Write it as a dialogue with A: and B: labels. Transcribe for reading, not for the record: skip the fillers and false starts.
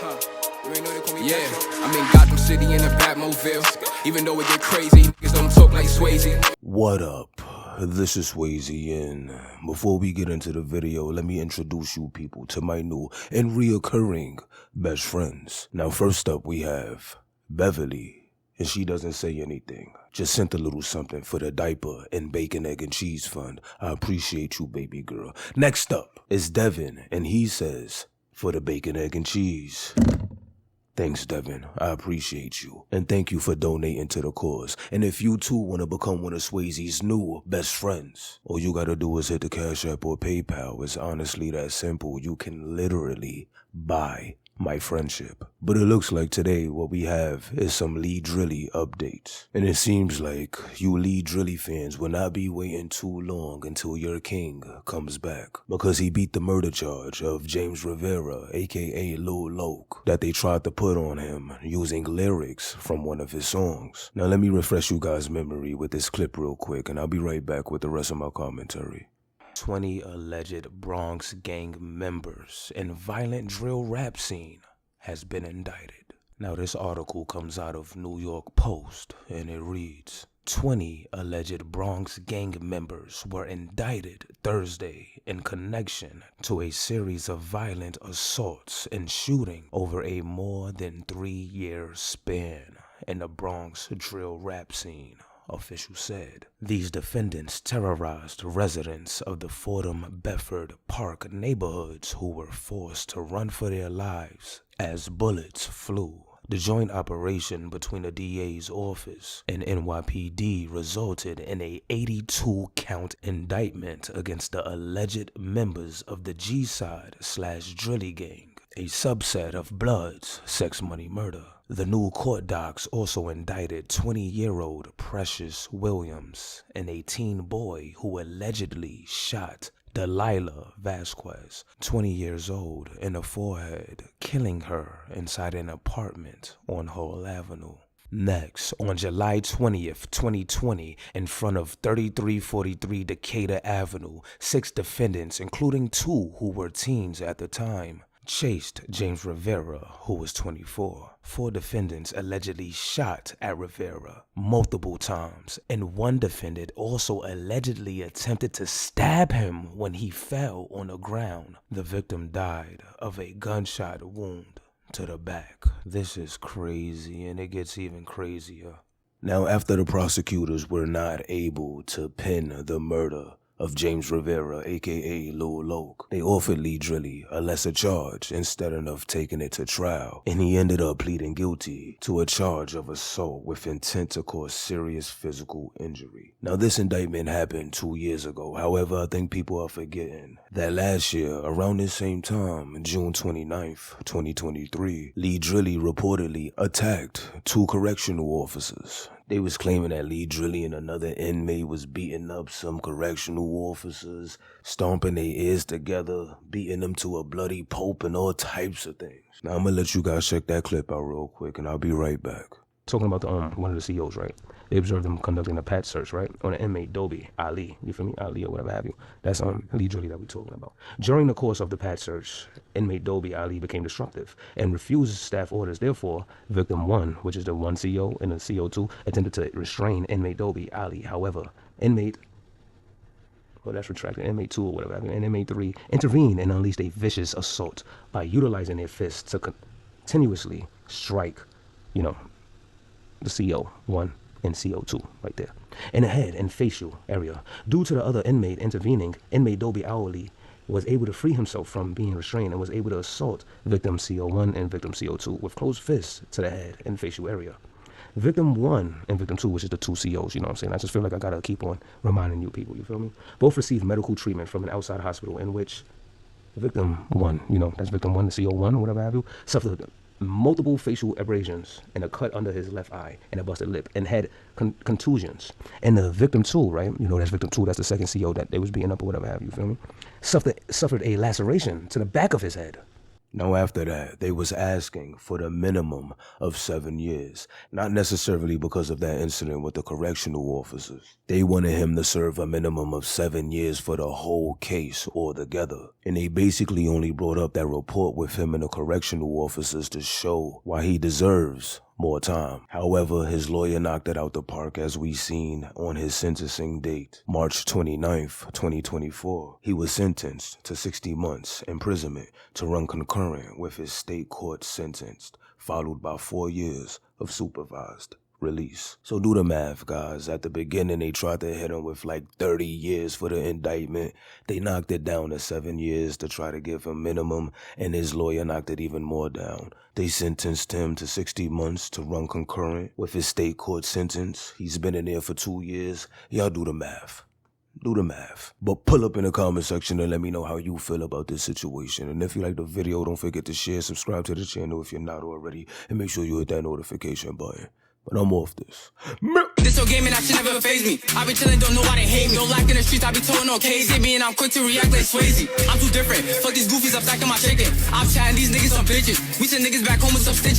A: You ain't know they call me I'm in Gotham City in a Batmobile. Even though it get crazy, niggas don't talk like Swayze.
B: What up? This is Swayze, and before we get into the video, let me introduce you people to my new and reoccurring best friends. Now, first up, we have Beverly, and she doesn't say anything. Just sent a little something for the diaper and bacon, egg, and cheese fund. I appreciate you, baby girl. Next up is Devin, and he says, for the bacon, egg, and cheese. Thanks, Devin. I appreciate you. And thank you for donating to the cause. And if you too want to become one of Swayze's new best friends, all you gotta do is hit the Cash App or PayPal. It's honestly that simple. You can literally buy my friendship. But it looks like today what we have is some LeeDrilly updates. And it seems like you LeeDrilly fans will not be waiting too long until your king comes back, because he beat the murder charge of James Rivera, aka Lil Loc, that they tried to put on him using lyrics from one of his songs. Now let me refresh you guys' memory with this clip real quick, and I'll be right back with the rest of my commentary. 20 alleged Bronx gang members in violent drill rap scene has been indicted. Now this article comes out of New York Post, and it reads, 20 alleged Bronx gang members were indicted Thursday in connection to a series of violent assaults and shooting over a more than 3-year span in the Bronx drill rap scene. Officials said these defendants terrorized residents of the Fordham Bedford Park neighborhoods who were forced to run for their lives as bullets flew. The joint operation between the DA's office and NYPD resulted in a 82-count indictment against the alleged members of the G-Side/Drilly gang, a subset of Bloods, Sex Money Murder. The new court docs also indicted 20-year-old Precious Williams, an 18 boy who allegedly shot Delilah Vasquez, 20 years old, in the forehead, killing her inside an apartment on Hull Avenue. Next, on July 20th, 2020, in front of 3343 Decatur Avenue, 6 defendants, including 2 who were teens at the time, chased James Rivera, who was 24. 4 defendants allegedly shot at Rivera multiple times, and 1 defendant also allegedly attempted to stab him when he fell on the ground. The victim died of a gunshot wound to the back. This is crazy, and it gets even crazier. Now, after the prosecutors were not able to pin the murder of James Rivera, aka Lil Loc, they offered LeeDrilly a lesser charge instead of taking it to trial, and he ended up pleading guilty to a charge of assault with intent to cause serious physical injury. Now this indictment happened 2 years ago. However, I think people are forgetting that last year, around this same time, June 29th, 2023, LeeDrilly reportedly attacked 2 correctional officers. They was claiming that LeeDrilly and another inmate was beating up some correctional officers, stomping their ears together, beating them to a bloody pulp, and all types of things. Now I'm gonna let you guys check that clip out real quick, and I'll be right back.
C: Talking about the one of the CEOs, right? They observed them conducting a pat search, right, on an inmate, Dobie Ali. You feel me? Ali or whatever have you. That's LeeDrilly that we're talking about. During the course of the pat search, inmate Dobie Ali became disruptive and refused staff orders. Therefore, victim 1, which is the 1 CO and the CO2, attempted to restrain inmate Dobie Ali. However, inmate 2 or whatever have you, and inmate 3 intervened and unleashed a vicious assault by utilizing their fists to continuously strike, the CO1 and CO2 right there in the head and facial area. Due to the other inmate intervening, inmate Dobie Ali was able to free himself from being restrained and was able to assault victim CO1 and victim CO2 with closed fists to the head and facial area. Victim 1 and victim 2, which is the 2 COs, you know what I'm saying? I just feel like I gotta keep on reminding you people, you feel me? Both received medical treatment from an outside hospital in which victim 1, that's victim 1, the CO1 or whatever have you, suffered multiple facial abrasions and a cut under his left eye and a busted lip and had contusions. And the victim 2, right, that's victim 2, that's the second CO that they was beating up or whatever have you, feel me, suffered a laceration to the back of his head
B: Now after that, they was asking for the minimum of 7 years, not necessarily because of that incident with the correctional officers. They wanted him to serve a minimum of 7 years for the whole case altogether. And they basically only brought up that report with him and the correctional officers to show why he deserves more time. However, his lawyer knocked it out the park, as we seen on his sentencing date, March 29th, 2024. He was sentenced to 60 months imprisonment to run concurrent with his state court sentence, followed by 4 years of supervised release. So do the math, guys. At the beginning, they tried to hit him with like 30 years for the indictment. They knocked it down to 7 years to try to give him minimum, and his lawyer knocked it even more down. They sentenced him to 60 months to run concurrent with his state court sentence. He's been in there for 2 years. Y'all do the math. Do the math. But pull up in the comment section and let me know how you feel about this situation. And if you like the video, don't forget to share, subscribe to the channel if you're not already, and make sure you hit that notification button. But I'm off this.
A: This your game and that shit never faze me. I be chillin', don't know why they hate me. Don't like in the streets, I be towing no K's. Hit me and I'm quick to react like Swayze. I'm too different. Fuck these goofies, I'm stacking my chicken. I'm chatting these niggas some bitches. We send niggas back home with some stitches.